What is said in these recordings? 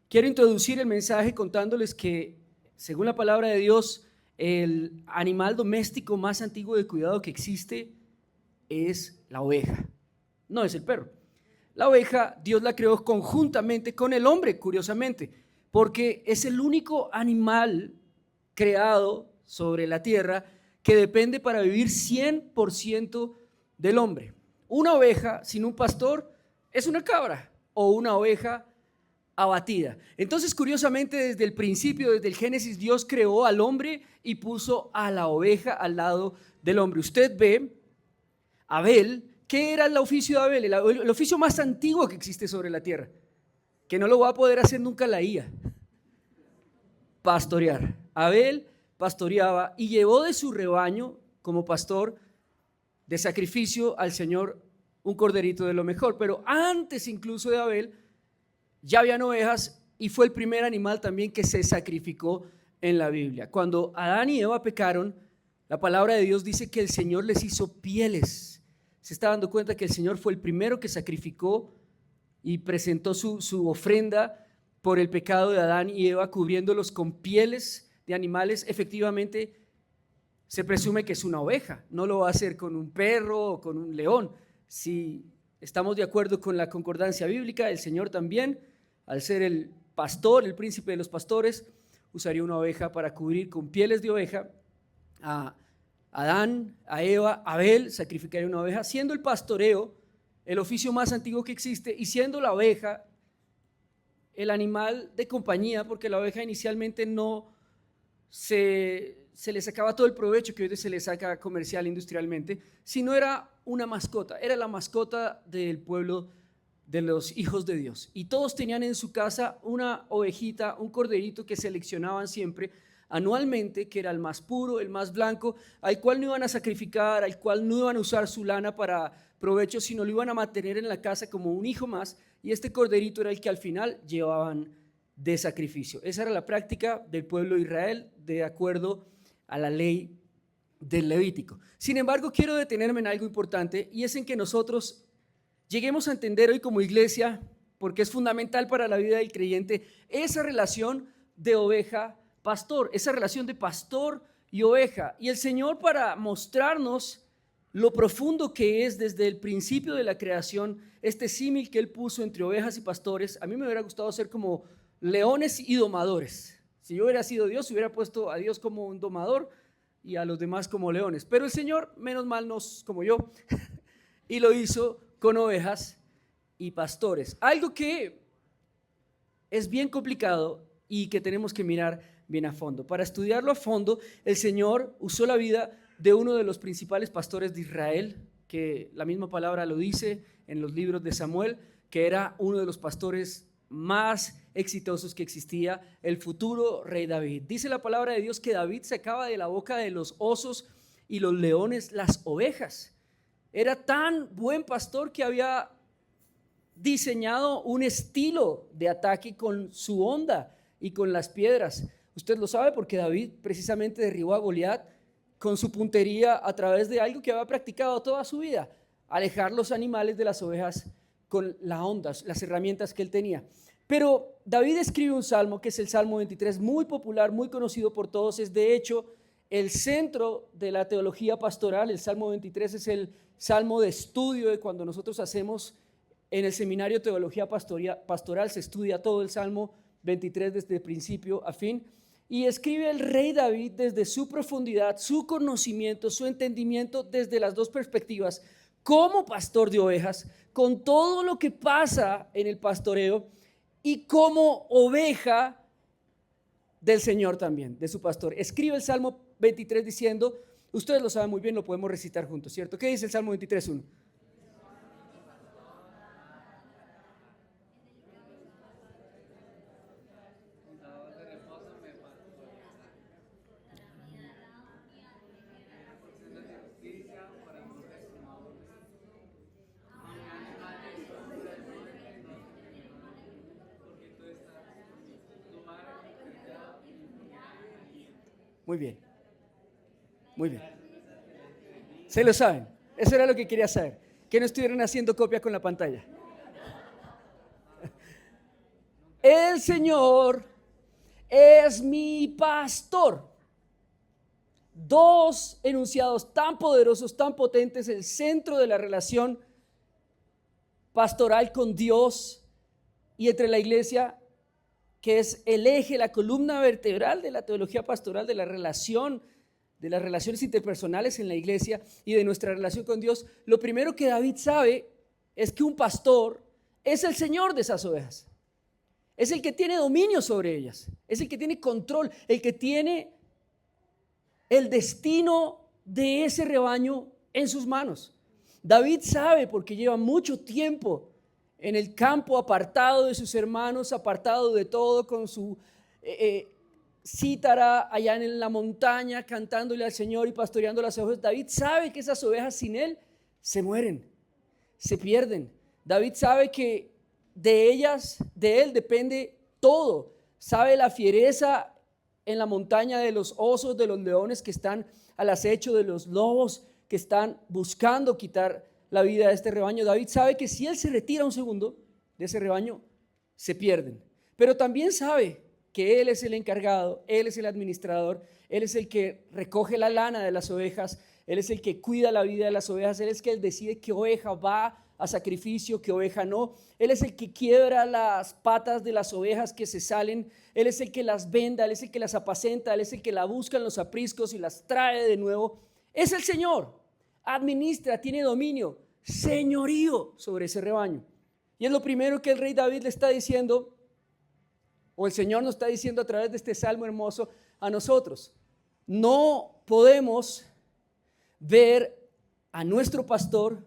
Quiero introducir el mensaje contándoles que, según la palabra de Dios, el animal doméstico más antiguo de cuidado que existe es la oveja, no es el perro. La oveja Dios la creó conjuntamente con el hombre, curiosamente, porque es el único animal creado sobre la tierra que depende para vivir 100% del hombre. Una oveja sin un pastor es una cabra o una oveja abatida. Entonces, curiosamente, desde el principio, desde el Génesis, Dios creó al hombre y puso a la oveja al lado del hombre. Usted ve Abel. ¿Qué era el oficio de Abel? El oficio más antiguo que existe sobre la tierra, que no lo va a poder hacer nunca la IA. Pastorear. Abel pastoreaba y llevó de su rebaño como pastor de sacrificio al Señor un corderito de lo mejor. Pero antes incluso de Abel ya habían ovejas y fue el primer animal también que se sacrificó en la Biblia. Cuando Adán y Eva pecaron, la palabra de Dios dice que el Señor les hizo pieles. Se está dando cuenta que el Señor fue el primero que sacrificó y presentó su ofrenda por el pecado de Adán y Eva, cubriéndolos con pieles de animales. Efectivamente, se presume que es una oveja, no lo va a hacer con un perro o con un león. Si estamos de acuerdo con la concordancia bíblica, el Señor también, al ser el pastor, el príncipe de los pastores, usaría una oveja para cubrir con pieles de oveja a Adán, a Eva. Abel sacrificaría una oveja, siendo el pastoreo el oficio más antiguo que existe y siendo la oveja el animal de compañía, porque la oveja inicialmente no se le sacaba todo el provecho que hoy se le saca comercial, industrialmente, sino era una mascota, era la mascota del pueblo de los hijos de Dios. Y todos tenían en su casa una ovejita, un corderito que seleccionaban siempre anualmente, que era el más puro, el más blanco, al cual no iban a sacrificar, al cual no iban a usar su lana para provecho, sino lo iban a mantener en la casa como un hijo más, y este corderito era el que al final llevaban de sacrificio. Esa era la práctica del pueblo de Israel de acuerdo a la ley del Levítico. Sin embargo, quiero detenerme en algo importante, y es en que nosotros lleguemos a entender hoy como iglesia, porque es fundamental para la vida del creyente, esa relación de oveja-pastor, esa relación de pastor y oveja. Y el Señor, para mostrarnos lo profundo que es desde el principio de la creación, este símil que Él puso entre ovejas y pastores, a mí me hubiera gustado ser como leones y domadores. Si yo hubiera sido Dios, hubiera puesto a Dios como un domador y a los demás como leones. Pero el Señor, menos mal, no es como yo, y lo hizo con ovejas y pastores. Algo que es bien complicado y que tenemos que mirar bien a fondo. Para estudiarlo a fondo, el Señor usó la vida de uno de los principales pastores de Israel, que la misma palabra lo dice en los libros de Samuel, que era uno de los pastores más exitosos que existía, el futuro rey David. Dice la palabra de Dios que David sacaba de la boca de los osos y los leones las ovejas. Era tan buen pastor que había diseñado un estilo de ataque con su honda y con las piedras. Usted lo sabe porque David precisamente derribó a Goliat con su puntería a través de algo que había practicado toda su vida: alejar los animales de las ovejas con las ondas, las herramientas que él tenía. Pero David escribe un salmo, que es el Salmo 23, muy popular, muy conocido por todos. Es de hecho el centro de la teología pastoral. El Salmo 23 es el salmo de estudio de cuando nosotros hacemos en el seminario Teología Pastoral, se estudia todo el Salmo 23 desde principio a fin. Y escribe el rey David desde su profundidad, su conocimiento, su entendimiento, desde las dos perspectivas, como pastor de ovejas, con todo lo que pasa en el pastoreo, y como oveja del Señor también, de su pastor. Escribe el Salmo 23 diciendo, ustedes lo saben muy bien, lo podemos recitar juntos, ¿cierto? ¿Qué dice el Salmo 23:1? Muy bien, muy bien. ¿Se lo saben? Eso era lo que quería saber, que no estuvieran haciendo copia con la pantalla. el Señor es mi pastor. Dos enunciados tan poderosos, tan potentes, el centro de la relación pastoral con Dios y entre la iglesia, que es el eje, la columna vertebral de la teología pastoral, de las relaciones interpersonales en la iglesia y de nuestra relación con Dios. Lo primero que David sabe es que un pastor es el Señor de esas ovejas. Es el que tiene dominio sobre ellas, es el que tiene control, el que tiene el destino de ese rebaño en sus manos. David sabe, porque lleva mucho tiempo en el campo, apartado de sus hermanos, apartado de todo, con su cítara allá en la montaña, cantándole al Señor y pastoreando las ovejas. David sabe que esas ovejas sin él se mueren, se pierden. David sabe que de ellas, de él depende todo. Sabe la fiereza en la montaña de los osos, de los leones que están al acecho, de los lobos que están buscando quitar la vida de este rebaño. David sabe que si él se retira un segundo de ese rebaño, se pierden. Pero también sabe que él es el encargado, él es el administrador, él es el que recoge la lana de las ovejas, él es el que cuida la vida de las ovejas, él es el que decide qué oveja va a sacrificio, qué oveja no. Él es el que quiebra las patas de las ovejas que se salen, él es el que las venda, él es el que las apacenta, él es el que la busca en los apriscos y las trae de nuevo. Es el Señor, administra, tiene dominio, señorío sobre ese rebaño. Y es lo primero que el rey David le está diciendo, o el Señor nos está diciendo a través de este salmo hermoso a nosotros. No podemos ver a nuestro pastor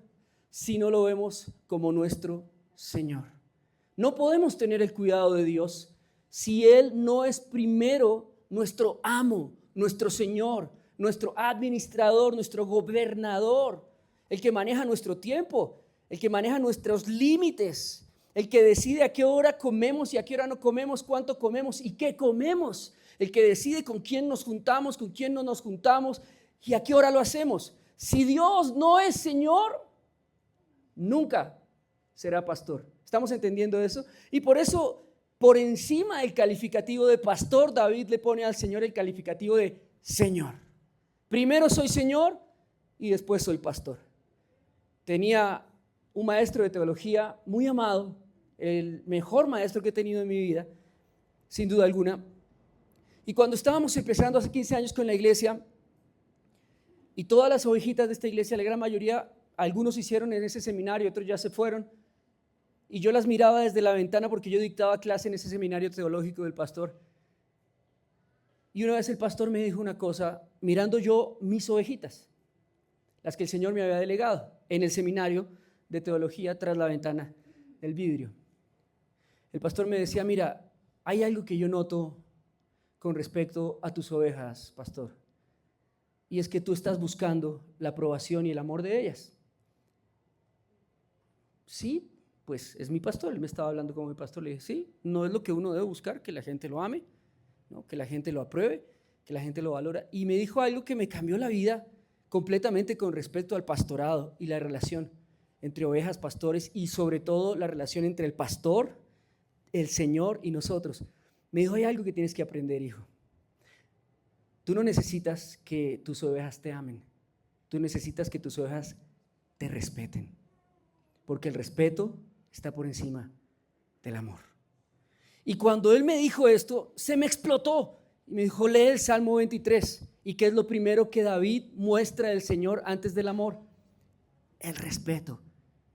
si no lo vemos como nuestro Señor. No podemos tener el cuidado de Dios si Él no es primero nuestro amo, nuestro Señor, nuestro administrador, nuestro gobernador, el que maneja nuestro tiempo, el que maneja nuestros límites, el que decide a qué hora comemos y a qué hora no comemos, cuánto comemos y qué comemos, el que decide con quién nos juntamos, con quién no nos juntamos y a qué hora lo hacemos. Si Dios no es Señor, nunca será pastor. ¿Estamos entendiendo eso? Y por eso, por encima del calificativo de pastor, David le pone al Señor el calificativo de Señor. Primero soy Señor y después soy pastor. Tenía un maestro de teología muy amado, el mejor maestro que he tenido en mi vida, sin duda alguna. Y cuando estábamos empezando hace 15 años con la iglesia, y todas las ovejitas de esta iglesia, la gran mayoría, algunos hicieron en ese seminario, otros ya se fueron, y yo las miraba desde la ventana porque yo dictaba clase en ese seminario teológico del pastor. Y una vez el pastor me dijo una cosa, mirando yo mis ovejitas, las que el Señor me había delegado en el seminario de teología tras la ventana del vidrio. El pastor me decía, mira, hay algo que yo noto con respecto a tus ovejas, pastor, y es que tú estás buscando la aprobación y el amor de ellas. Sí, pues es mi pastor, él me estaba hablando como mi pastor, le dije, sí, no es lo que uno debe buscar, que la gente lo ame, ¿no? Que la gente lo apruebe, que la gente lo valora. Y me dijo algo que me cambió la vida completamente con respecto al pastorado y la relación entre ovejas, pastores y sobre todo la relación entre el pastor, el Señor y nosotros. Me dijo, hay algo que tienes que aprender, hijo. Tú no necesitas que tus ovejas te amen, tú necesitas que tus ovejas te respeten, porque el respeto está por encima del amor. Y cuando él me dijo esto, se me explotó y me dijo, lee el Salmo 23. ¿Y qué es lo primero que David muestra del Señor antes del amor? El respeto.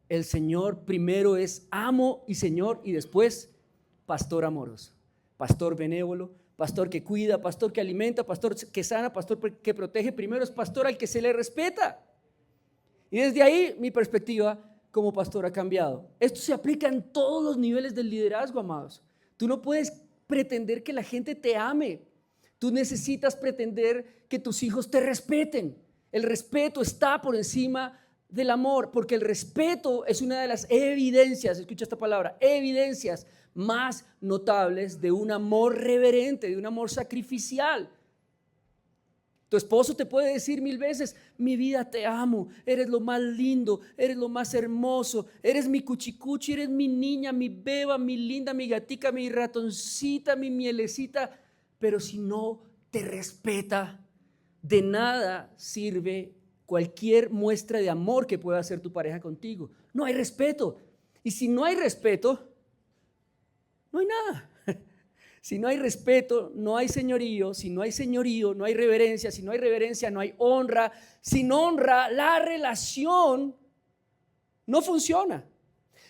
El Señor primero es amo y Señor y después pastor amoroso, pastor benévolo, pastor que cuida, pastor que alimenta, pastor que sana, pastor que protege. Primero es pastor al que se le respeta. Y desde ahí mi perspectiva como pastor ha cambiado. Esto se aplica en todos los niveles del liderazgo, amados. Tú no puedes pretender que la gente te ame. Tú necesitas pretender que tus hijos te respeten. El respeto está por encima del amor, porque el respeto es una de las evidencias, escucha esta palabra, evidencias más notables de un amor reverente, de un amor sacrificial. Tu esposo te puede decir 1000 veces, mi vida te amo, eres lo más lindo, eres lo más hermoso, eres mi cuchicuchi, eres mi niña, mi beba, mi linda, mi gatica, mi ratoncita, mi mielecita. Pero si no te respeta, de nada sirve cualquier muestra de amor que pueda hacer tu pareja contigo. No hay respeto. Y si no hay respeto, no hay nada. Si no hay respeto, no hay señorío. Si no hay señorío, no hay reverencia. Si no hay reverencia, no hay honra. Sin honra, la relación no funciona.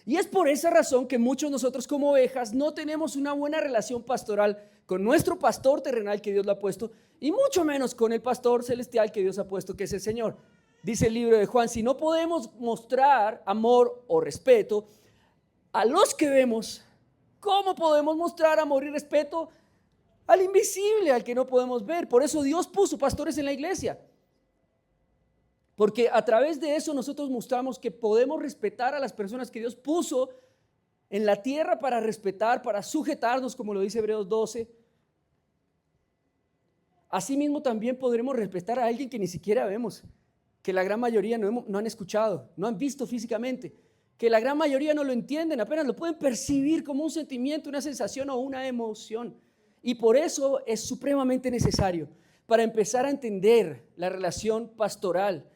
Y es por esa razón que muchos de nosotros como ovejas no tenemos una buena relación pastoral con nuestro pastor terrenal que Dios le ha puesto, y mucho menos con el pastor celestial que Dios ha puesto, que es el Señor. Dice el libro de Juan, si no podemos mostrar amor o respeto a los que vemos, ¿cómo podemos mostrar amor y respeto al invisible, al que no podemos ver? Por eso Dios puso pastores en la iglesia. Porque a través de eso nosotros mostramos que podemos respetar a las personas que Dios puso en la tierra para respetar, para sujetarnos, como lo dice Hebreos 12. Asimismo también podremos respetar a alguien que ni siquiera vemos, que la gran mayoría no han escuchado, no han visto físicamente, que la gran mayoría no lo entienden, apenas lo pueden percibir como un sentimiento, una sensación o una emoción. Y por eso es supremamente necesario, para empezar a entender la relación pastoral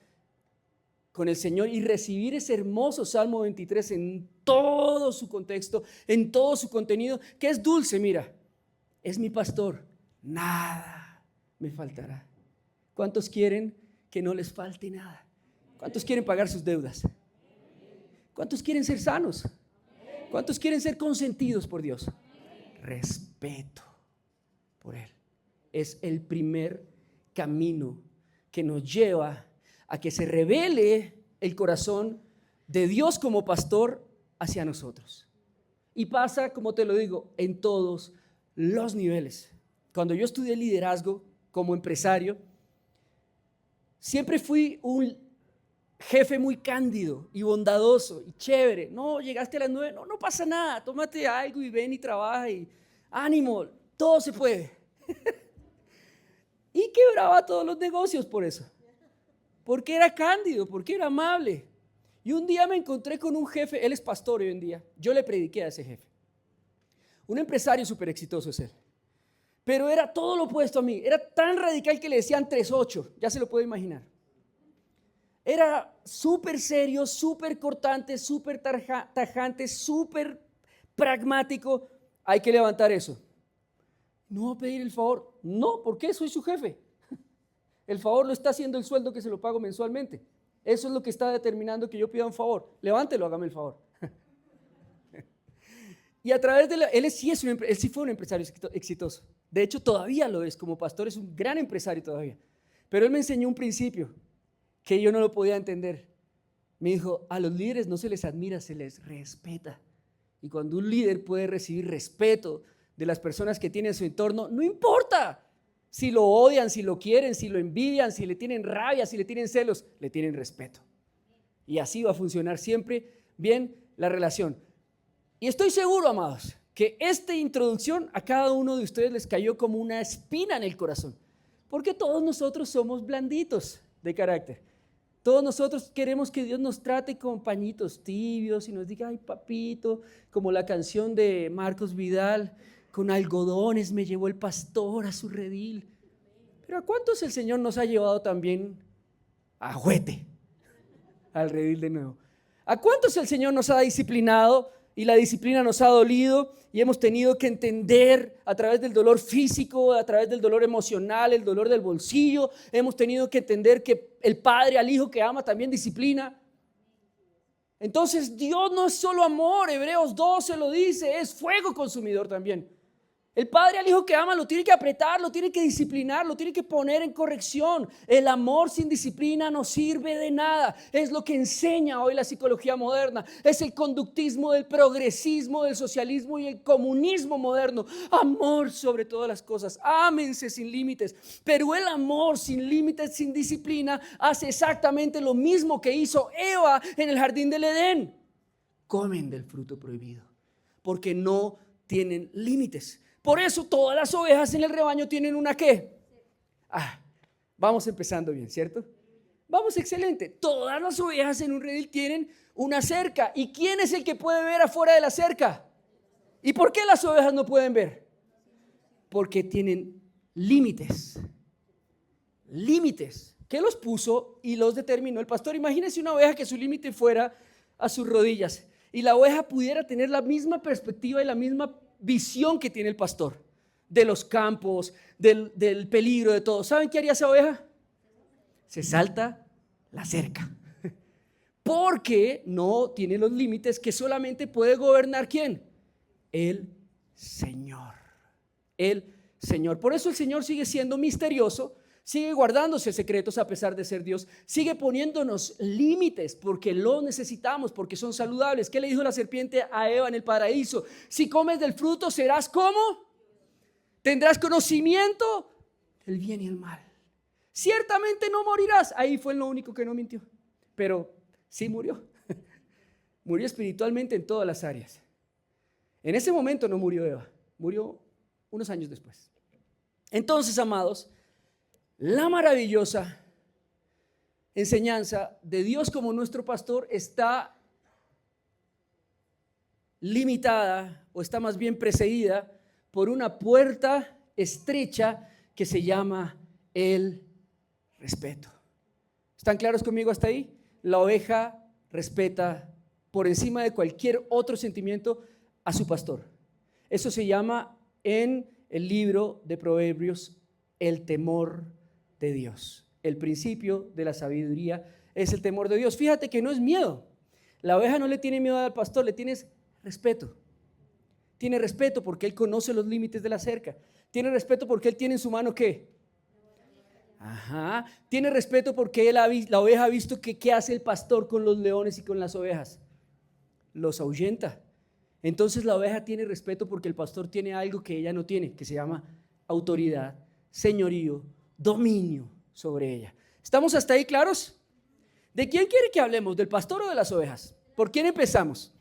con el Señor y recibir ese hermoso Salmo 23 en todo su contexto, en todo su contenido, que es dulce. Mira, es mi pastor, nada me faltará. ¿Cuántos quieren que no les falte nada? ¿Cuántos quieren pagar sus deudas? ¿Cuántos quieren ser sanos? ¿Cuántos quieren ser consentidos por Dios? Respeto por Él. Es el primer camino que nos lleva a que se revele el corazón de Dios como pastor hacia nosotros. Y pasa, como te lo digo, en todos los niveles. Cuando yo estudié liderazgo como empresario, siempre fui un jefe muy cándido y bondadoso y chévere. No, llegaste a las 9, no pasa nada, tómate algo y ven y trabaja y ánimo, todo se puede. Y quebraba todos los negocios por eso. Porque era cándido, porque era amable. Y un día me encontré con un jefe, él es pastor hoy en día, yo le prediqué a ese jefe. Un empresario súper exitoso es él. Pero era todo lo opuesto a mí, era tan radical que le decían 3-8, ya se lo puedo imaginar. Era súper serio, súper cortante, súper tajante, súper pragmático. Hay que levantar eso. No voy a pedir el favor. No, ¿por qué? Soy su jefe. El favor lo está haciendo el sueldo que se lo pago mensualmente. Eso es lo que está determinando que yo pida un favor. Levántelo, hágame el favor. Y a través de él sí fue un empresario exitoso. De hecho, todavía lo es. Como pastor es un gran empresario todavía. Pero él me enseñó un principio que yo no lo podía entender. Me dijo, a los líderes no se les admira, se les respeta. Y cuando un líder puede recibir respeto de las personas que tiene en su entorno, no importa si lo odian, si lo quieren, si lo envidian, si le tienen rabia, si le tienen celos, le tienen respeto. Y así va a funcionar siempre bien la relación. Y estoy seguro, amados, que esta introducción a cada uno de ustedes les cayó como una espina en el corazón. Porque todos nosotros somos blanditos de carácter. Todos nosotros queremos que Dios nos trate con pañitos tibios y nos diga, ay papito, como la canción de Marcos Vidal, con algodones me llevó el pastor a su redil. Pero ¿a cuántos el Señor nos ha llevado también a juete al redil de nuevo? ¿A cuántos el Señor nos ha disciplinado y la disciplina nos ha dolido y hemos tenido que entender a través del dolor físico, a través del dolor emocional, el dolor del bolsillo? Hemos tenido que entender que el padre al hijo que ama también disciplina. Entonces Dios no es solo amor, Hebreos 12 lo dice, es fuego consumidor también. El padre al hijo que ama lo tiene que apretar, lo tiene que disciplinar, lo tiene que poner en corrección. El amor sin disciplina no sirve de nada. Es lo que enseña hoy la psicología moderna. Es el conductismo del progresismo, del socialismo y el comunismo moderno. Amor sobre todas las cosas. Ámense sin límites. Pero el amor sin límites, sin disciplina, hace exactamente lo mismo que hizo Eva en el jardín del Edén. Comen del fruto prohibido porque no tienen límites. Por eso todas las ovejas en el rebaño tienen una ¿qué? Vamos empezando bien, ¿cierto? Vamos, excelente. Todas las ovejas en un redil tienen una cerca. ¿Y quién es el que puede ver afuera de la cerca? ¿Y por qué las ovejas no pueden ver? Porque tienen límites. Límites. ¿Qué los puso y los determinó el pastor? Imagínense una oveja que su límite fuera a sus rodillas y la oveja pudiera tener la misma perspectiva y la misma visión que tiene el pastor de los campos, del peligro, de todo. ¿Saben qué haría esa oveja? Se salta la cerca. Porque no tiene los límites que solamente puede gobernar ¿quién? El Señor. El Señor. Por eso el Señor sigue siendo misterioso, sigue guardándose secretos a pesar de ser Dios, sigue poniéndonos límites porque lo necesitamos, porque son saludables. ¿Qué le dijo la serpiente a Eva en el paraíso? Si comes del fruto serás ¿cómo? Tendrás conocimiento del bien y el mal. Ciertamente no morirás. Ahí fue lo único que no mintió, pero sí murió. Murió espiritualmente en todas las áreas. En ese momento no murió Eva, murió unos años después. Entonces, amados, la maravillosa enseñanza de Dios como nuestro pastor está limitada o está más bien precedida por una puerta estrecha que se llama el respeto. ¿Están claros conmigo hasta ahí? La oveja respeta por encima de cualquier otro sentimiento a su pastor. Eso se llama en el libro de Proverbios el temor de Dios. El principio de la sabiduría es el temor de Dios. Fíjate que no es miedo. La oveja no le tiene miedo al pastor, le tienes respeto. Tiene respeto porque él conoce los límites de la cerca. Tiene respeto porque él tiene en su mano ¿qué? Ajá. Tiene respeto porque la oveja ha visto que qué hace el pastor con los leones y con las ovejas. Los ahuyenta. Entonces la oveja tiene respeto porque el pastor tiene algo que ella no tiene, que se llama autoridad, señorío, dominio sobre ella. ¿Estamos hasta ahí claros? ¿De quién quiere que hablemos? ¿Del pastor o de las ovejas? ¿Por quién empezamos?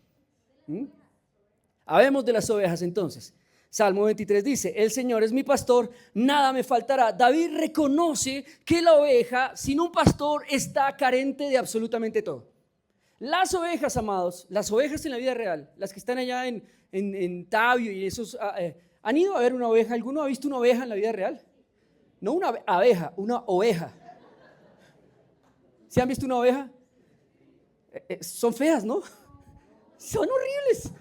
Hablemos de las ovejas entonces. Salmo 23 dice, el Señor es mi pastor, nada me faltará. David reconoce que la oveja sin un pastor está carente de absolutamente todo. Las ovejas, amados, las ovejas en la vida real, las que están allá en Tabio y esos, ¿han ido a ver una oveja? ¿Alguno ha visto una oveja en la vida real? No una abeja, una oveja. ¿Sí han visto una oveja? Son feas, ¿no? Son horribles.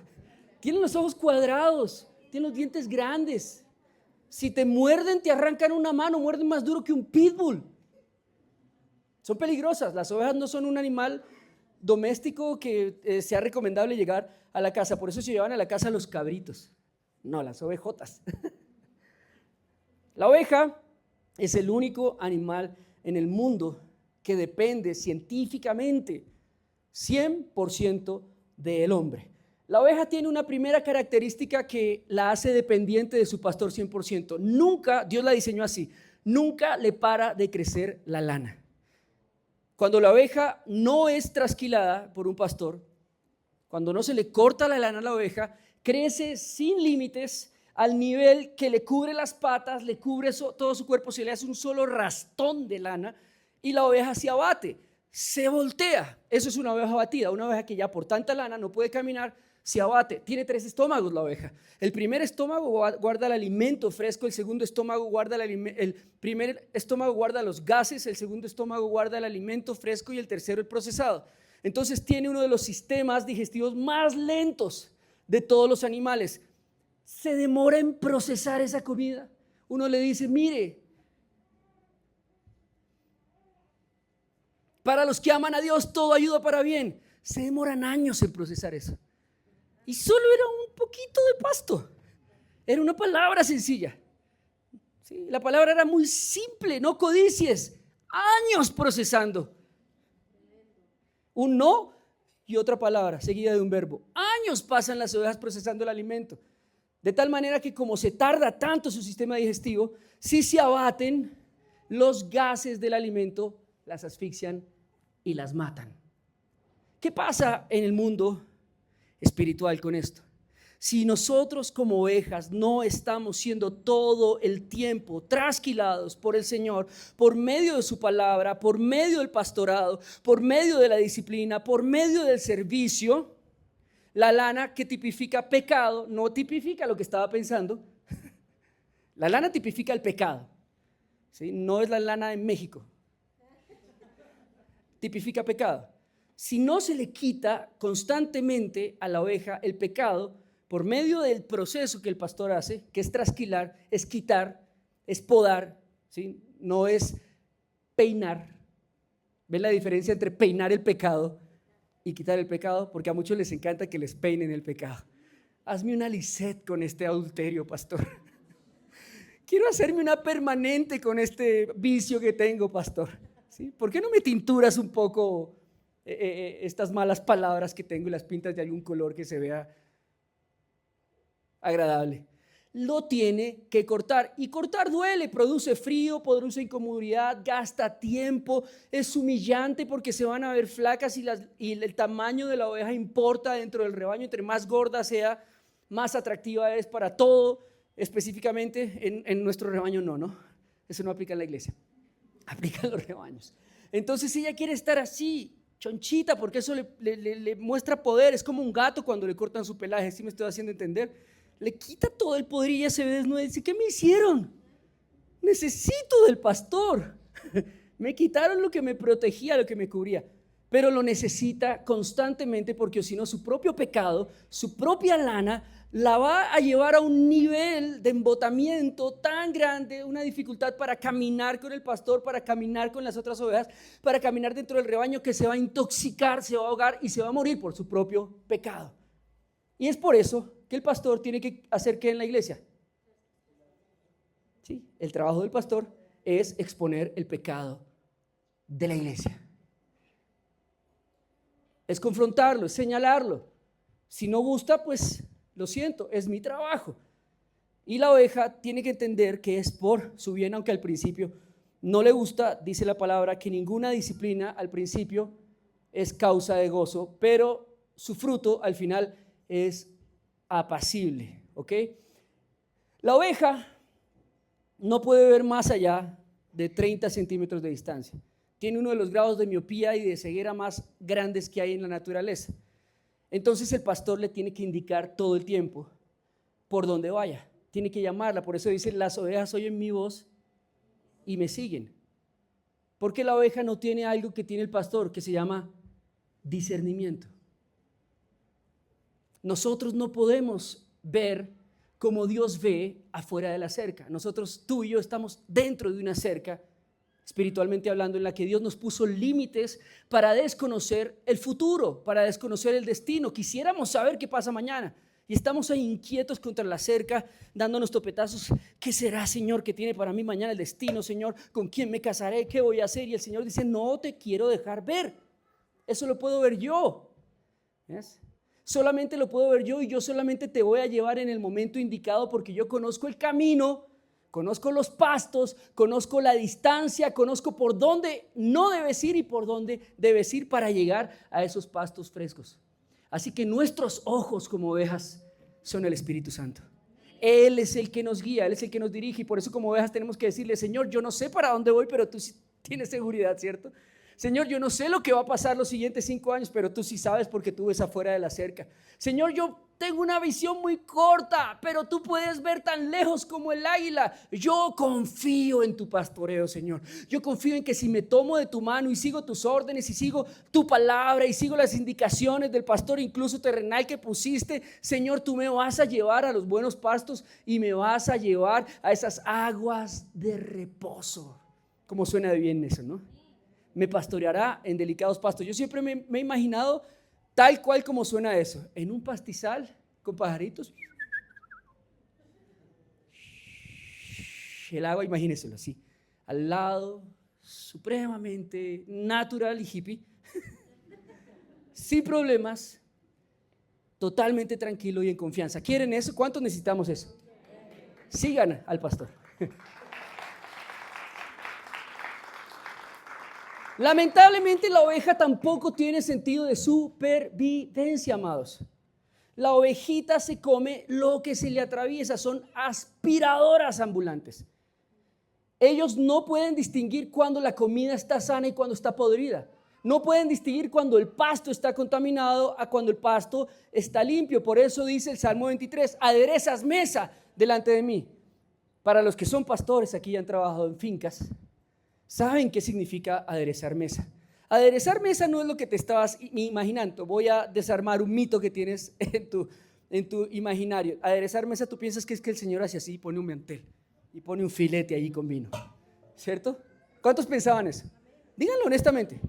Tienen los ojos cuadrados, tienen los dientes grandes. Si te muerden, te arrancan una mano, muerden más duro que un pitbull. Son peligrosas. Las ovejas no son un animal doméstico que sea recomendable llegar a la casa. Por eso se llevan a la casa los cabritos, no las ovejotas. La oveja es el único animal en el mundo que depende científicamente 100% del hombre. La oveja tiene una primera característica que la hace dependiente de su pastor 100%. Nunca, Dios la diseñó así, nunca le para de crecer la lana. Cuando la oveja no es trasquilada por un pastor, cuando no se le corta la lana a la oveja, crece sin límites al nivel que le cubre las patas, le cubre todo su cuerpo, se le hace un solo rastón de lana y la oveja se abate, se voltea. Eso es una oveja abatida, una oveja que ya por tanta lana no puede caminar, se abate. Tiene 3 estómagos la oveja. El primer estómago guarda el alimento fresco, el segundo estómago guarda el primer estómago guarda los gases, el segundo estómago guarda el alimento fresco y el tercero el procesado. Entonces tiene uno de los sistemas digestivos más lentos de todos los animales. Se demora en procesar esa comida. Uno le dice, mire, para los que aman a Dios todo ayuda para bien. Se demoran años en procesar eso. Y solo era un poquito de pasto. Era una palabra sencilla. Sí, la palabra era muy simple, no codicies. Años procesando. Un no y otra palabra seguida de un verbo. Años pasan las ovejas procesando el alimento. De tal manera que como se tarda tanto su sistema digestivo, si se abaten, los gases del alimento las asfixian y las matan. ¿Qué pasa en el mundo espiritual con esto? Si nosotros como ovejas no estamos siendo todo el tiempo trasquilados por el Señor, por medio de su palabra, por medio del pastorado, por medio de la disciplina, por medio del servicio, la lana que tipifica pecado no tipifica lo que estaba pensando. La lana tipifica el pecado, ¿sí? No es la lana en México. Tipifica pecado. Si no se le quita constantemente a la oveja el pecado, por medio del proceso que el pastor hace, que es trasquilar, es quitar, es podar, ¿sí? No es peinar. ¿Ven la diferencia entre peinar el pecado y quitar el pecado? Porque a muchos les encanta que les peinen el pecado. Hazme una lisette con este adulterio, pastor. Quiero hacerme una permanente con este vicio que tengo, pastor. ¿Sí? ¿Por qué no me tinturas un poco estas malas palabras que tengo y las pintas de algún color que se vea agradable? Lo tiene que cortar, y cortar duele, produce frío, produce incomodidad, gasta tiempo, es humillante porque se van a ver flacas y el tamaño de la oveja importa dentro del rebaño. Entre más gorda sea, más atractiva es para todo. Específicamente en nuestro rebaño no, eso no aplica en la iglesia, aplica en los rebaños. Entonces ella quiere estar así, chonchita, porque eso le muestra poder. Es como un gato cuando le cortan su pelaje, ¿sí me estoy haciendo entender? Le quita todo el poder y ella se ve desnuda y dice: ¿qué me hicieron? Necesito del pastor. Me quitaron lo que me protegía, lo que me cubría. Pero lo necesita constantemente, porque si no, su propio pecado, su propia lana, la va a llevar a un nivel de embotamiento tan grande, una dificultad para caminar con el pastor, para caminar con las otras ovejas, para caminar dentro del rebaño, que se va a intoxicar, se va a ahogar y se va a morir por su propio pecado. Y es por eso que el pastor tiene que hacer ¿qué en la iglesia? Sí, el trabajo del pastor es exponer el pecado de la iglesia. Es confrontarlo, es señalarlo. Si no gusta, pues lo siento, es mi trabajo. Y la oveja tiene que entender que es por su bien, aunque al principio no le gusta. Dice la palabra que ninguna disciplina al principio es causa de gozo, pero su fruto al final es apacible, ¿ok? La oveja no puede ver más allá de 30 centímetros de distancia. Tiene uno de los grados de miopía y de ceguera más grandes que hay en la naturaleza. Entonces el pastor le tiene que indicar todo el tiempo por dónde vaya. Tiene que llamarla. Por eso dice: las ovejas oyen mi voz y me siguen. Porque la oveja no tiene algo que tiene el pastor, que se llama discernimiento. Nosotros no podemos ver como Dios ve afuera de la cerca. Nosotros, tú y yo, estamos dentro de una cerca, espiritualmente hablando, en la que Dios nos puso límites para desconocer el futuro, para desconocer el destino. Quisiéramos saber qué pasa mañana y estamos ahí inquietos contra la cerca, dándonos topetazos. ¿Qué será, Señor, que tiene para mí mañana el destino, Señor? ¿Con quién me casaré? ¿Qué voy a hacer? Y el Señor dice: no te quiero dejar ver. Eso lo puedo ver yo. ¿Ves? Solamente lo puedo ver yo, y yo solamente te voy a llevar en el momento indicado, porque yo conozco el camino, conozco los pastos, conozco la distancia, conozco por dónde no debes ir y por dónde debes ir para llegar a esos pastos frescos. Así que nuestros ojos como ovejas son el Espíritu Santo. Él es el que nos guía, Él es el que nos dirige, y por eso como ovejas tenemos que decirle: Señor, yo no sé para dónde voy, pero tú sí tienes seguridad, ¿cierto? Señor, yo no sé lo que va a pasar los siguientes 5 años, pero tú sí sabes, porque tú ves afuera de la cerca. Señor, yo tengo una visión muy corta, pero tú puedes ver tan lejos como el águila. Yo confío en tu pastoreo, Señor. Yo confío en que si me tomo de tu mano y sigo tus órdenes y sigo tu palabra y sigo las indicaciones del pastor, incluso terrenal, que pusiste, Señor, tú me vas a llevar a los buenos pastos y me vas a llevar a esas aguas de reposo. ¿Cómo suena de bien eso, no? Me pastoreará en delicados pastos. Yo siempre me he imaginado tal cual como suena eso, en un pastizal con pajaritos. El agua, imagínenselo así, al lado, supremamente natural y hippie, sin problemas, totalmente tranquilo y en confianza. ¿Quieren eso? ¿Cuántos necesitamos eso? Sigan al pastor. Lamentablemente la oveja tampoco tiene sentido de supervivencia, amados. La ovejita se come lo que se le atraviesa, son aspiradoras ambulantes. Ellos no pueden distinguir cuando la comida está sana y cuando está podrida. No pueden distinguir cuando el pasto está contaminado a cuando el pasto está limpio. Por eso dice el Salmo 23, aderezas mesa delante de mí. Para los que son pastores aquí y han trabajado en fincas, saben qué significa aderezar mesa. Aderezar mesa no es lo que te estabas imaginando. Voy a desarmar un mito que tienes en tu imaginario. Aderezar mesa, tú piensas que es que el Señor hace así y pone un mantel y pone un filete allí con vino, ¿cierto? ¿Cuántos pensaban eso? Díganlo honestamente.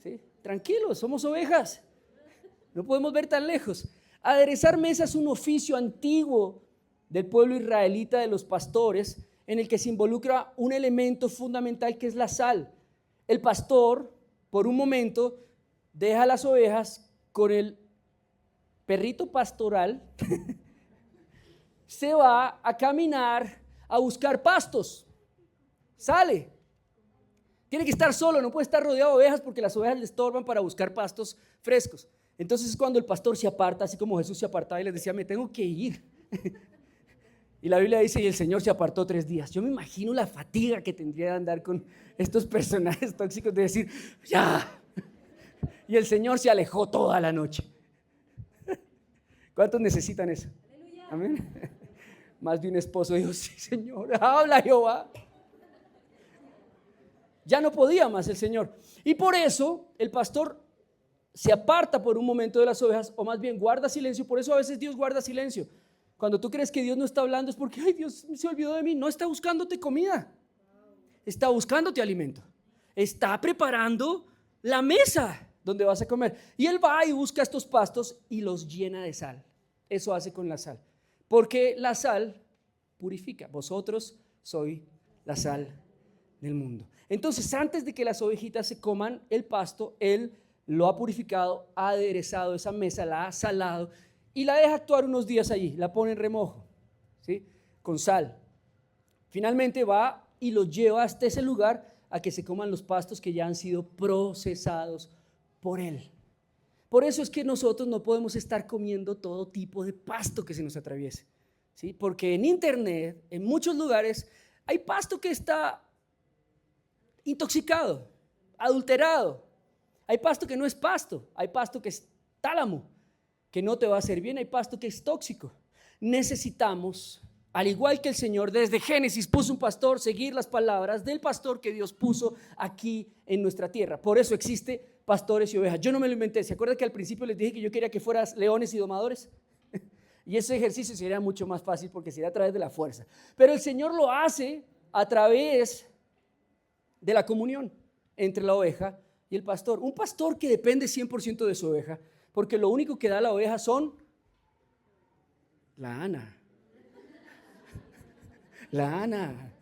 ¿Sí? Tranquilos, somos ovejas. No podemos ver tan lejos. Aderezar mesa es un oficio antiguo del pueblo israelita de los pastores en el que se involucra un elemento fundamental que es la sal. El pastor, por un momento, deja las ovejas con el perrito pastoral, se va a caminar a buscar pastos, sale. Tiene que estar solo, no puede estar rodeado de ovejas porque las ovejas le estorban para buscar pastos frescos. Entonces es cuando el pastor se aparta, así como Jesús se apartaba y les decía, me tengo que ir. Y la Biblia dice, y el Señor se apartó 3 días. Yo me imagino la fatiga que tendría de andar con estos personajes tóxicos, de decir, ya. Y el Señor se alejó toda la noche. ¿Cuántos necesitan eso? Amén. Más de un esposo dijo, sí, Señor, habla Jehová. Ya no podía más el Señor. Y por eso el pastor se aparta por un momento de las ovejas, o más bien guarda silencio. Por eso a veces Dios guarda silencio. Cuando tú crees que Dios no está hablando es porque, ay, Dios se olvidó de mí. No está buscándote comida, está buscándote alimento. Está preparando la mesa donde vas a comer. Y Él va y busca estos pastos y los llena de sal. Eso hace con la sal. Porque la sal purifica. Vosotros sois la sal del mundo. Entonces, antes de que las ovejitas se coman el pasto, Él lo ha purificado, ha aderezado esa mesa, la ha salado y la deja actuar unos días allí, la pone en remojo, ¿sí? Con sal. Finalmente va y los lleva hasta ese lugar a que se coman los pastos que ya han sido procesados por Él. Por eso es que nosotros no podemos estar comiendo todo tipo de pasto que se nos atraviese, ¿sí? Porque en internet, en muchos lugares, hay pasto que está intoxicado, adulterado. Hay pasto que no es pasto, hay pasto que es tálamo, que no te va a hacer bien, hay pasto que es tóxico. Necesitamos, al igual que el Señor desde Génesis puso un pastor, seguir las palabras del pastor que Dios puso aquí en nuestra tierra. Por eso existe pastores y ovejas. Yo no me lo inventé. ¿Se acuerdan que al principio les dije que yo quería que fueras leones y domadores? Y ese ejercicio sería mucho más fácil porque sería a través de la fuerza. Pero el Señor lo hace a través de la comunión entre la oveja y el pastor. Un pastor que depende 100% de su oveja, porque lo único que da la oveja son lana. Lana.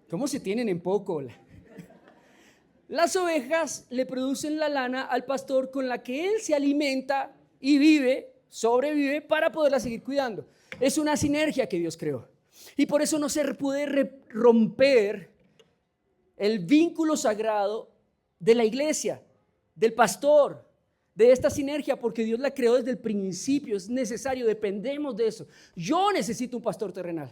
¿Cómo se tienen en poco? Las ovejas le producen la lana al pastor con la que él se alimenta y vive, sobrevive para poderla seguir cuidando. Es una sinergia que Dios creó. Y por eso no se puede romper el vínculo sagrado de la iglesia, del pastor, de esta sinergia, porque Dios la creó desde el principio. Es necesario, dependemos de eso. Yo necesito un pastor terrenal.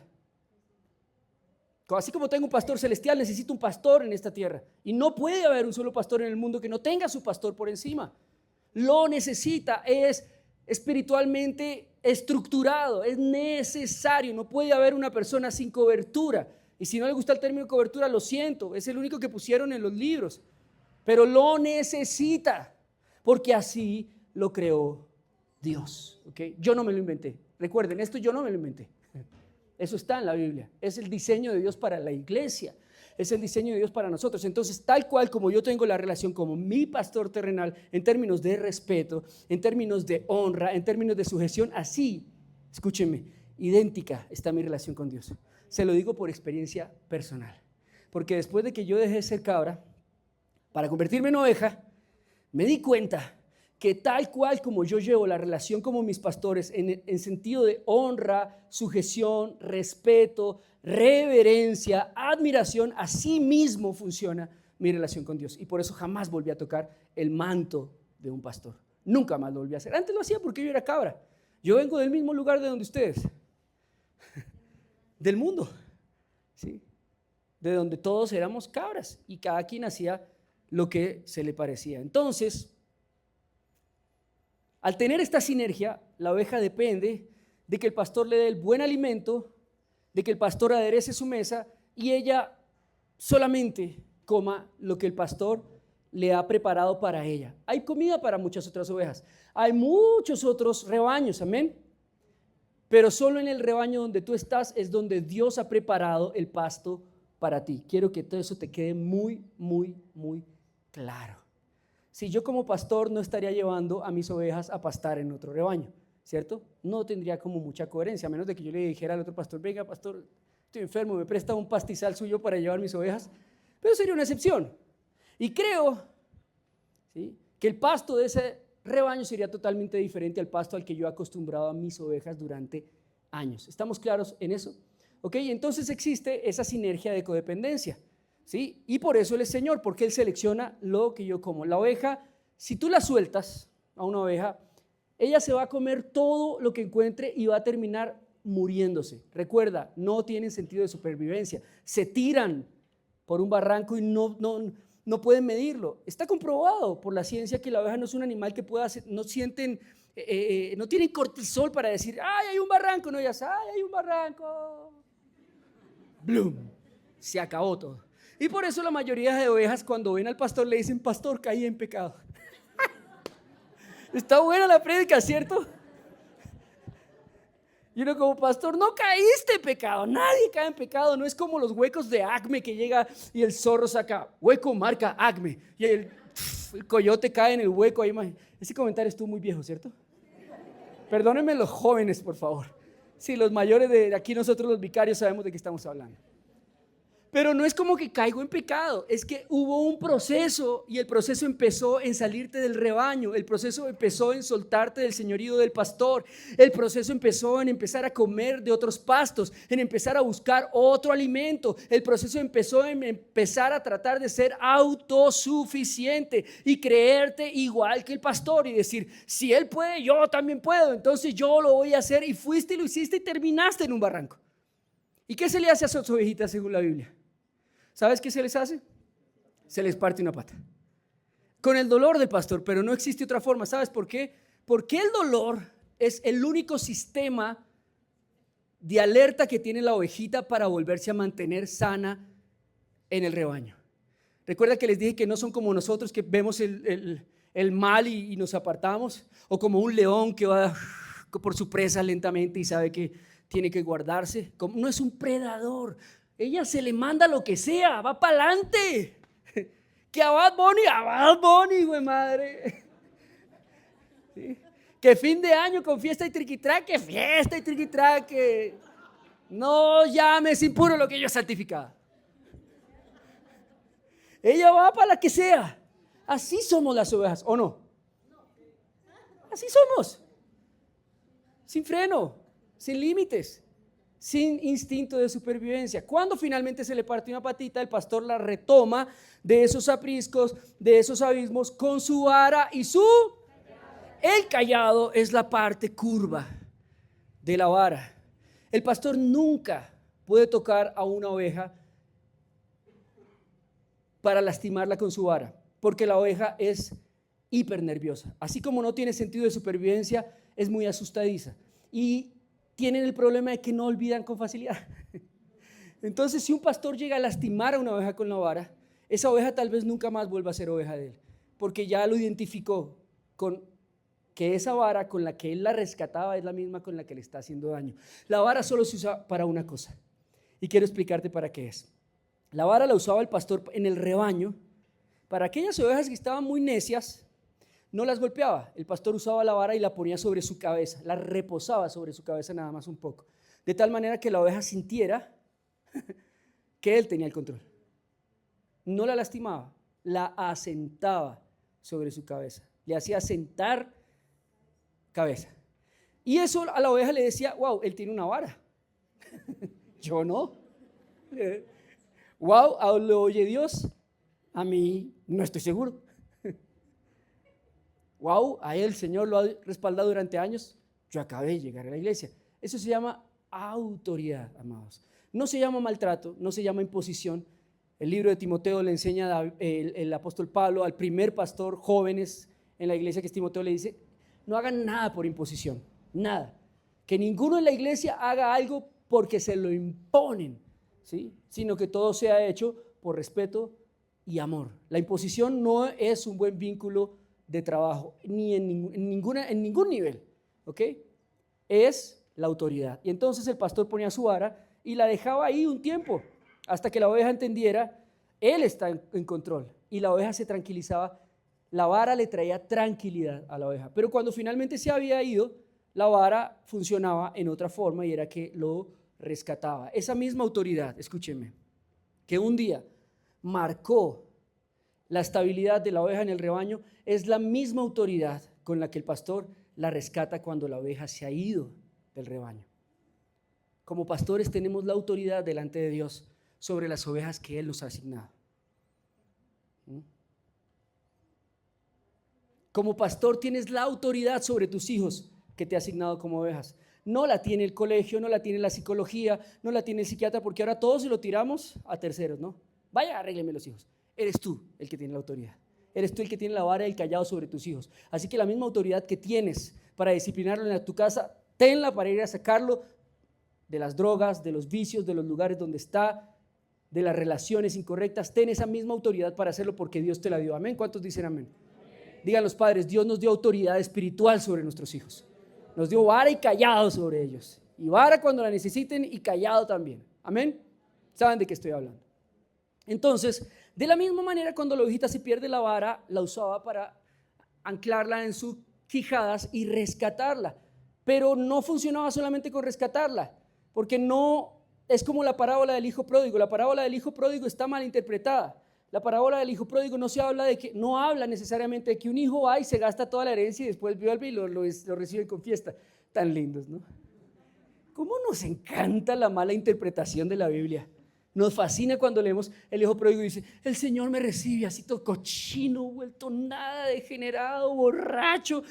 Así como tengo un pastor celestial, necesito un pastor en esta tierra. Y no puede haber un solo pastor en el mundo que no tenga su pastor por encima. Lo necesita, es espiritualmente estructurado, es necesario. No puede haber una persona sin cobertura. Y si no le gusta el término cobertura, lo siento, es el único que pusieron en los libros. Pero lo necesita, porque así lo creó Dios. ¿Okay? Yo no me lo inventé. Recuerden, esto yo no me lo inventé. Eso está en la Biblia. Es el diseño de Dios para la iglesia. Es el diseño de Dios para nosotros. Entonces, tal cual como yo tengo la relación como mi pastor terrenal, en términos de respeto, en términos de honra, en términos de sujeción, así, escúchenme, idéntica está mi relación con Dios. Se lo digo por experiencia personal. Porque después de que yo dejé de ser cabra para convertirme en oveja, me di cuenta que tal cual como yo llevo la relación como mis pastores en sentido de honra, sujeción, respeto, reverencia, admiración, así mismo funciona mi relación con Dios. Y por eso jamás volví a tocar el manto de un pastor. Nunca más lo volví a hacer. Antes lo hacía porque yo era cabra. Yo vengo del mismo lugar de donde ustedes, del mundo, ¿sí? De donde todos éramos cabras y cada quien hacía lo que se le parecía. Entonces, al tener esta sinergia, la oveja depende de que el pastor le dé el buen alimento, de que el pastor aderece su mesa y ella solamente coma lo que el pastor le ha preparado para ella. Hay comida para muchas otras ovejas, hay muchos otros rebaños, amén. Pero solo en el rebaño donde tú estás es donde Dios ha preparado el pasto para ti. Quiero que todo eso te quede muy, muy, muy claro. Si yo como pastor no estaría llevando a mis ovejas a pastar en otro rebaño, ¿cierto? No tendría como mucha coherencia, a menos de que yo le dijera al otro pastor, venga pastor, estoy enfermo, me presta un pastizal suyo para llevar mis ovejas, pero sería una excepción. Y creo, ¿sí?, que el pasto de ese rebaño sería totalmente diferente al pasto al que yo he acostumbrado a mis ovejas durante años. ¿Estamos claros en eso? ¿Ok? Entonces existe esa sinergia de codependencia, ¿sí? Y por eso Él es Señor, porque Él selecciona lo que yo como. La oveja, si tú la sueltas a una oveja, ella se va a comer todo lo que encuentre y va a terminar muriéndose. Recuerda, no tienen sentido de supervivencia. Se tiran por un barranco y no pueden medirlo. Está comprobado por la ciencia que la oveja no es un animal que pueda hacer, no tienen cortisol para decir, ¡ay, hay un barranco! No, ellas, ¡ay, hay un barranco! ¡Blum! Se acabó todo. Y por eso la mayoría de ovejas cuando ven al pastor le dicen, pastor, caí en pecado. Está buena la prédica, ¿cierto? Y uno como pastor, no caíste en pecado, nadie cae en pecado, no es como los huecos de Acme que llega y el zorro saca, hueco marca Acme, y el coyote cae en el hueco ahí. Ese comentario estuvo muy viejo, ¿cierto? Perdónenme los jóvenes, por favor. Sí, los mayores de aquí, nosotros los vicarios sabemos de qué estamos hablando. Pero no es como que caigo en pecado, es que hubo un proceso y el proceso empezó en salirte del rebaño, el proceso empezó en soltarte del señorío del pastor, el proceso empezó en empezar a comer de otros pastos, en empezar a buscar otro alimento, el proceso empezó en empezar a tratar de ser autosuficiente y creerte igual que el pastor y decir, si él puede, yo también puedo, entonces yo lo voy a hacer, y fuiste y lo hiciste y terminaste en un barranco. ¿Y qué se le hace a esas ovejitas según la Biblia? ¿Sabes qué se les hace? Se les parte una pata. Con el dolor del pastor, pero no existe otra forma. ¿Sabes por qué? Porque el dolor es el único sistema de alerta que tiene la ovejita para volverse a mantener sana en el rebaño. Recuerda que les dije que no son como nosotros que vemos el mal y nos apartamos, o como un león que va por su presa lentamente y sabe que tiene que guardarse. No es un predador. Ella se le manda lo que sea, va para adelante. Que a Bad Bunny, güey madre. ¿Sí? Que fin de año con fiesta y triquitraque, fiesta y triquitraque. No llames impuro lo que yo he santificado. Ella va para la que sea. Así somos las ovejas, ¿o no? Así somos. Sin freno, sin límites, sin instinto de supervivencia. Cuando finalmente se le parte una patita, el pastor la retoma de esos apriscos, de esos abismos, con su vara y su... El cayado es la parte curva de la vara. El pastor nunca puede tocar a una oveja para lastimarla con su vara, porque la oveja es hipernerviosa. Así como no tiene sentido de supervivencia, es muy asustadiza. Y tienen el problema de que no olvidan con facilidad. Entonces, si un pastor llega a lastimar a una oveja con la vara, esa oveja tal vez nunca más vuelva a ser oveja de él, porque ya lo identificó con que esa vara con la que él la rescataba es la misma con la que le está haciendo daño. La vara solo se usa para una cosa, y quiero explicarte para qué es. La vara la usaba el pastor en el rebaño para aquellas ovejas que estaban muy necias. No las golpeaba, el pastor usaba la vara y la ponía sobre su cabeza, la reposaba sobre su cabeza nada más un poco, de tal manera que la oveja sintiera que él tenía el control. No la lastimaba, la asentaba sobre su cabeza, le hacía sentar cabeza. Y eso a la oveja le decía, wow, él tiene una vara. Yo no. Wow, ¿lo oye Dios? A mí no estoy seguro. Wow, a él el Señor lo ha respaldado durante años. Yo acabé de llegar a la iglesia. Eso se llama autoridad, amados. No se llama maltrato, no se llama imposición. El libro de Timoteo le enseña el apóstol Pablo al primer pastor, jóvenes en la iglesia, que es Timoteo, le dice: no hagan nada por imposición, nada. Que ninguno en la iglesia haga algo porque se lo imponen, ¿sí? Sino que todo sea hecho por respeto y amor. La imposición no es un buen vínculo de trabajo, ni en ningún nivel, ¿ok? Es la autoridad. Y entonces el pastor ponía su vara y la dejaba ahí un tiempo, hasta que la oveja entendiera, él está en control. Y la oveja se tranquilizaba, la vara le traía tranquilidad a la oveja. Pero cuando finalmente se había ido, la vara funcionaba en otra forma y era que lo rescataba. Esa misma autoridad, escúcheme, que un día marcó la estabilidad de la oveja en el rebaño, es la misma autoridad con la que el pastor la rescata cuando la oveja se ha ido del rebaño. Como pastores tenemos la autoridad delante de Dios sobre las ovejas que Él nos ha asignado. Como pastor tienes la autoridad sobre tus hijos que te ha asignado como ovejas. No la tiene el colegio, no la tiene la psicología, no la tiene el psiquiatra, porque ahora todos se lo tiramos a terceros, ¿no? Vaya, arrégleme los hijos. Eres tú el que tiene la autoridad. Eres tú el que tiene la vara y el callado sobre tus hijos. Así que la misma autoridad que tienes para disciplinarlo en tu casa, tenla para ir a sacarlo de las drogas, de los vicios, de los lugares donde está, de las relaciones incorrectas. Ten esa misma autoridad para hacerlo porque Dios te la dio. Amén. ¿Cuántos dicen amén? Digan los padres: Dios nos dio autoridad espiritual sobre nuestros hijos. Nos dio vara y callado sobre ellos. Y vara cuando la necesiten y callado también. Amén. ¿Saben de qué estoy hablando? Entonces, de la misma manera, cuando la ovejita se pierde la vara, la usaba para anclarla en sus quijadas y rescatarla. Pero no funcionaba solamente con rescatarla, porque no es como la parábola del hijo pródigo. La parábola del hijo pródigo está mal interpretada. La parábola del hijo pródigo no habla necesariamente de que un hijo va y se gasta toda la herencia y después vuelve y lo reciben con fiesta. Tan lindos, ¿no? ¿Cómo nos encanta la mala interpretación de la Biblia? Nos fascina cuando leemos el hijo pródigo y dice: el Señor me recibe así todo cochino, vuelto nada, degenerado, borracho,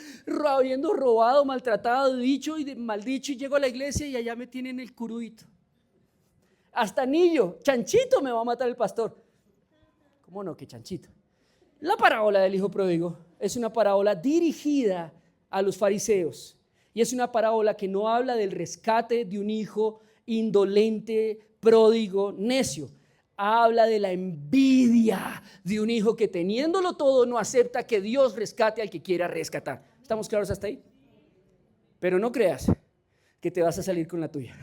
habiendo robado, maltratado, dicho y maldicho, y llego a la iglesia y allá me tienen el curudito. Hasta niño, chanchito me va a matar el pastor. ¿Cómo no? ¿Qué chanchito? La parábola del hijo pródigo es una parábola dirigida a los fariseos y es una parábola que no habla del rescate de un hijo indolente, pródigo, necio. Habla de la envidia de un hijo que, teniéndolo todo, no acepta que Dios rescate al que quiera rescatar. ¿Estamos claros hasta ahí? Pero no creas que te vas a salir con la tuya.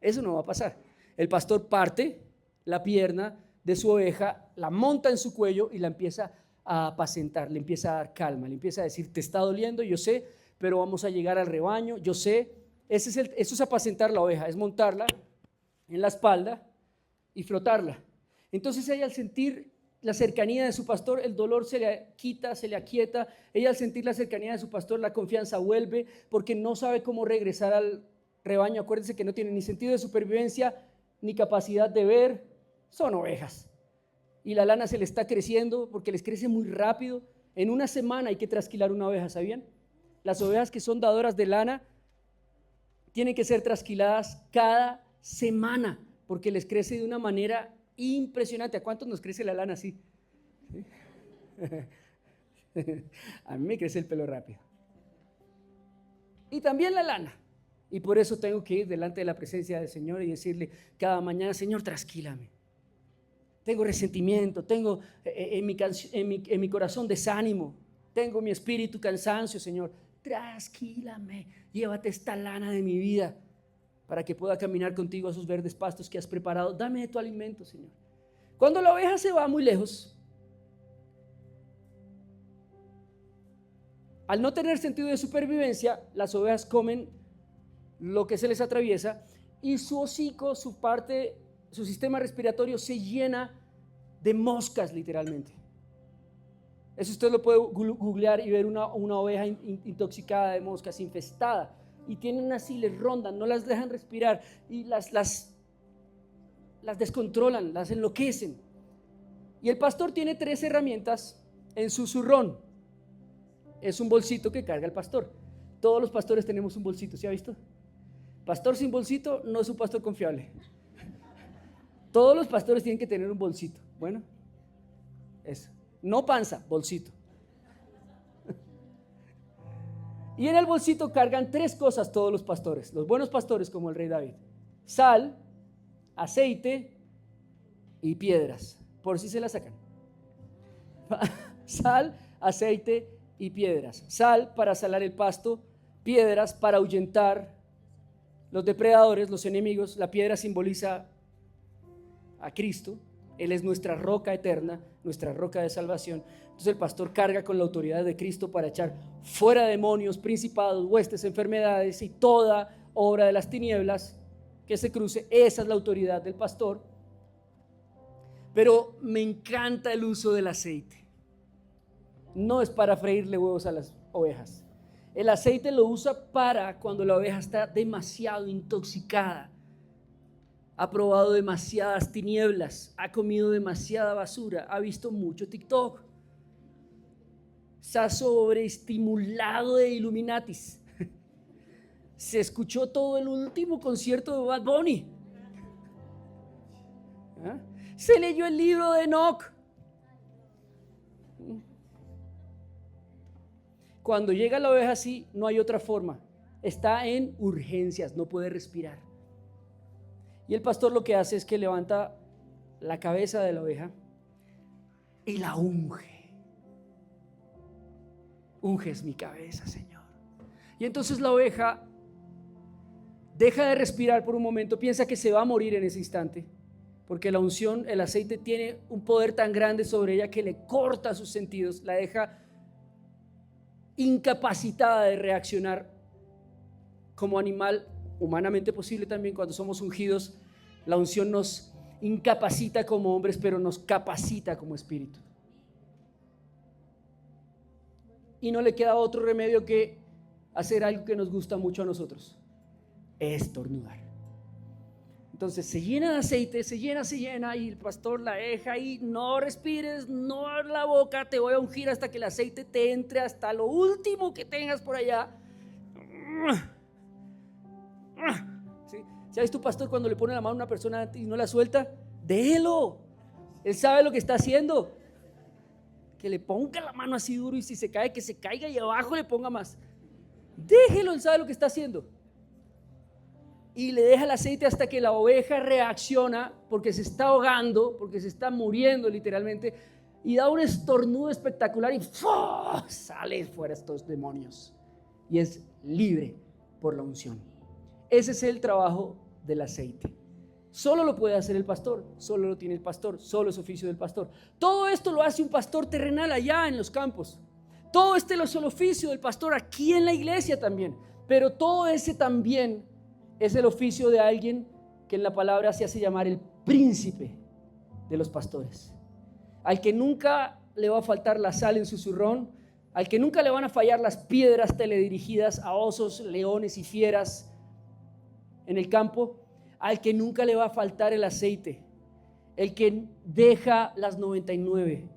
Eso no va a pasar. El pastor parte la pierna de su oveja, la monta en su cuello y la empieza a apacentar, le empieza a dar calma, le empieza a decir: te está doliendo, yo sé, pero vamos a llegar al rebaño, yo sé. Eso es apacentar la oveja, es montarla en la espalda y flotarla. Entonces ella, al sentir la cercanía de su pastor, el dolor se le quita, se le aquieta. Ella, al sentir la cercanía de su pastor, la confianza vuelve, porque no sabe cómo regresar al rebaño. Acuérdense que no tiene ni sentido de supervivencia ni capacidad de ver. Son ovejas y la lana se le está creciendo porque les crece muy rápido. En una semana hay que trasquilar una oveja, ¿sabían? Las ovejas que son dadoras de lana tienen que ser trasquiladas cada semana porque les crece de una manera impresionante. ¿A cuántos nos crece la lana así? ¿Sí? A mí me crece el pelo rápido. Y también la lana. Y por eso tengo que ir delante de la presencia del Señor y decirle cada mañana: Señor, trasquílame. Tengo resentimiento, tengo en mi corazón desánimo, tengo en mi espíritu cansancio, Señor. Trasquílame, llévate esta lana de mi vida para que pueda caminar contigo a esos verdes pastos que has preparado. Dame de tu alimento, Señor. Cuando la oveja se va muy lejos, al no tener sentido de supervivencia, las ovejas comen lo que se les atraviesa y su hocico, su sistema respiratorio se llena de moscas, literalmente. Eso usted lo puede googlear y ver una oveja intoxicada de moscas, infestada, y tienen así, les rondan, no las dejan respirar y las descontrolan, las enloquecen. Y el pastor tiene 3 herramientas en su zurrón. Es un bolsito que carga el pastor. Todos los pastores tenemos un bolsito, ¿sí ha visto? Pastor sin bolsito no es un pastor confiable. Todos los pastores tienen que tener un bolsito. Bueno, eso. No panza, bolsito. Y en el bolsito cargan 3 cosas todos los pastores, los buenos pastores como el rey David: sal, aceite y piedras, por si se la sacan. Sal, aceite y piedras. Sal para salar el pasto, piedras para ahuyentar los depredadores, los enemigos. La piedra simboliza a Cristo. Él es nuestra roca eterna, nuestra roca de salvación. Entonces el pastor carga con la autoridad de Cristo para echar fuera demonios, principados, huestes, enfermedades y toda obra de las tinieblas que se cruce. Esa es la autoridad del pastor. Pero me encanta el uso del aceite. No es para freírle huevos a las ovejas. El aceite lo usa para cuando la oveja está demasiado intoxicada, ha probado demasiadas tinieblas, ha comido demasiada basura, ha visto mucho TikTok, se ha sobreestimulado de Illuminatis, se escuchó todo el último concierto de Bad Bunny, se leyó el libro de Enoch. Cuando llega la oveja así, no hay otra forma, está en urgencias, no puede respirar. Y el pastor lo que hace es que levanta la cabeza de la oveja y la unge. Unges mi cabeza, Señor. Y entonces la oveja deja de respirar por un momento, piensa que se va a morir en ese instante, porque la unción, el aceite tiene un poder tan grande sobre ella que le corta sus sentidos, la deja incapacitada de reaccionar como animal humanamente posible. También cuando somos ungidos, la unción nos incapacita como hombres, pero nos capacita como espíritu. Y no le queda otro remedio que hacer algo que nos gusta mucho a nosotros: estornudar. Entonces se llena de aceite, se llena, y el pastor la deja y no respires, no abras la boca, te voy a ungir hasta que el aceite te entre hasta lo último que tengas por allá. ¿Sí? ¿Sabes tu pastor cuando le pone la mano a una persona y no la suelta? Déjelo, él sabe lo que está haciendo. Que le ponga la mano así duro, y si se cae, que se caiga y abajo le ponga más. Déjelo, él sabe lo que está haciendo. Y le deja el aceite hasta que la oveja reacciona, porque se está ahogando, porque se está muriendo literalmente, y da un estornudo espectacular y ¡fua! Sale fuera estos demonios y es libre por la unción. Ese es el trabajo del aceite. Solo lo puede hacer el pastor, solo lo tiene el pastor, solo es oficio del pastor. Todo esto lo hace un pastor terrenal allá en los campos. Todo este es el oficio del pastor aquí en la iglesia también, pero todo ese también es el oficio de alguien que en la palabra se hace llamar el príncipe de los pastores. Al que nunca le va a faltar la sal en su zurrón, al que nunca le van a fallar las piedras teledirigidas a osos, leones y fieras en el campo, al que nunca le va a faltar el aceite, el que deja las 99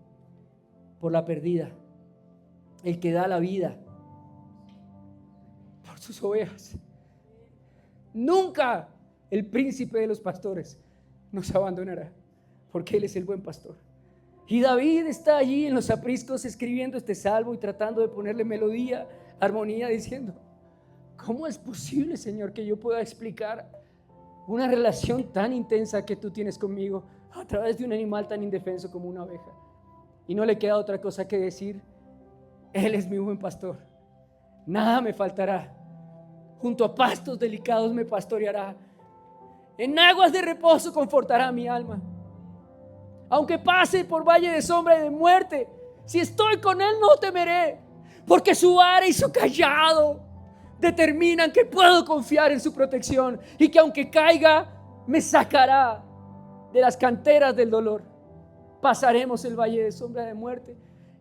por la perdida, el que da la vida por sus ovejas. Nunca el príncipe de los pastores nos abandonará, porque Él es el buen pastor. Y David está allí en los apriscos escribiendo este salmo y tratando de ponerle melodía, armonía, diciendo: ¿cómo es posible, Señor, que yo pueda explicar una relación tan intensa que tú tienes conmigo a través de un animal tan indefenso como una oveja? Y no le queda otra cosa que decir: Él es mi buen pastor, nada me faltará. Junto a pastos delicados me pastoreará, en aguas de reposo confortará mi alma. Aunque pase por valle de sombra y de muerte, si estoy con Él no temeré, porque su vara y su cayado determinan que puedo confiar en su protección, y que aunque caiga me sacará de las canteras del dolor. Pasaremos el valle de sombra de muerte,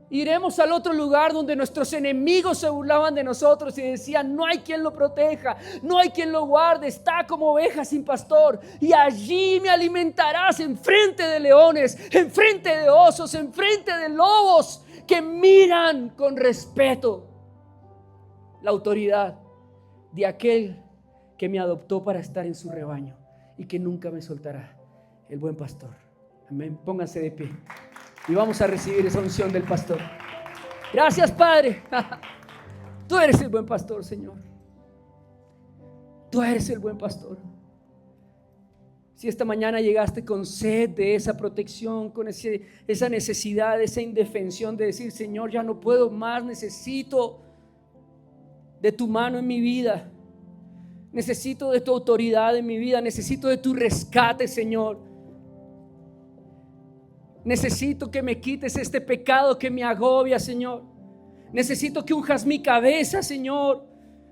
iremos al otro lugar donde nuestros enemigos se burlaban de nosotros y decían: no hay quien lo proteja, no hay quien lo guarde, está como oveja sin pastor. Y allí me alimentarás enfrente de leones, enfrente de osos, enfrente de lobos que miran con respeto la autoridad de aquel que me adoptó para estar en su rebaño y que nunca me soltará, el buen pastor. Amén. Pónganse de pie y vamos a recibir esa unción del pastor. Gracias, Padre. Tú eres el buen pastor, Señor. Tú eres el buen pastor. Si esta mañana llegaste con sed de esa protección, con esa necesidad, esa indefensión de decir, Señor, ya no puedo más, necesito de tu mano en mi vida, necesito de tu autoridad en mi vida, necesito de tu rescate, Señor. Necesito que me quites este pecado que me agobia, Señor. Necesito que unjas mi cabeza, Señor,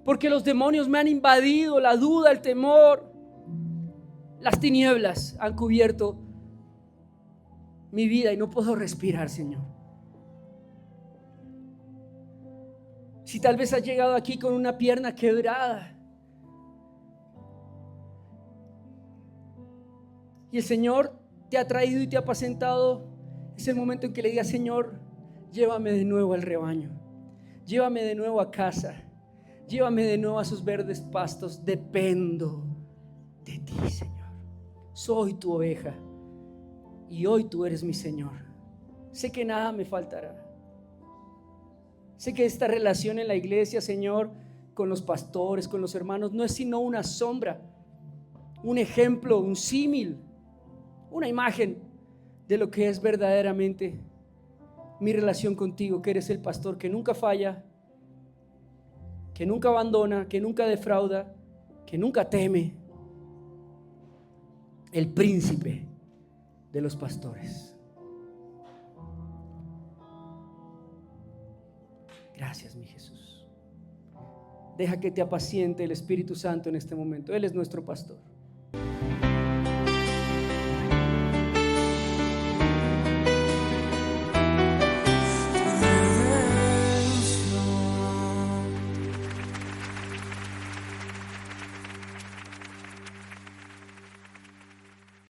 porque los demonios me han invadido, la duda, el temor. Las tinieblas han cubierto mi vida y no puedo respirar, Señor. Si tal vez has llegado aquí con una pierna quebrada y el Señor te ha traído y te ha apacentado, es el momento en que le digas, Señor, llévame de nuevo al rebaño, llévame de nuevo a casa, llévame de nuevo a sus verdes pastos. Dependo de ti, Señor. Soy tu oveja y hoy tú eres mi Señor. Sé que nada me faltará. Sé que esta relación en la iglesia, Señor, con los pastores, con los hermanos, no es sino una sombra, un ejemplo, un símil, una imagen de lo que es verdaderamente mi relación contigo, que eres el pastor que nunca falla, que nunca abandona, que nunca defrauda, que nunca teme, el príncipe de los pastores. Gracias, mi Jesús. Deja que te apaciente el Espíritu Santo en este momento. Él es nuestro pastor.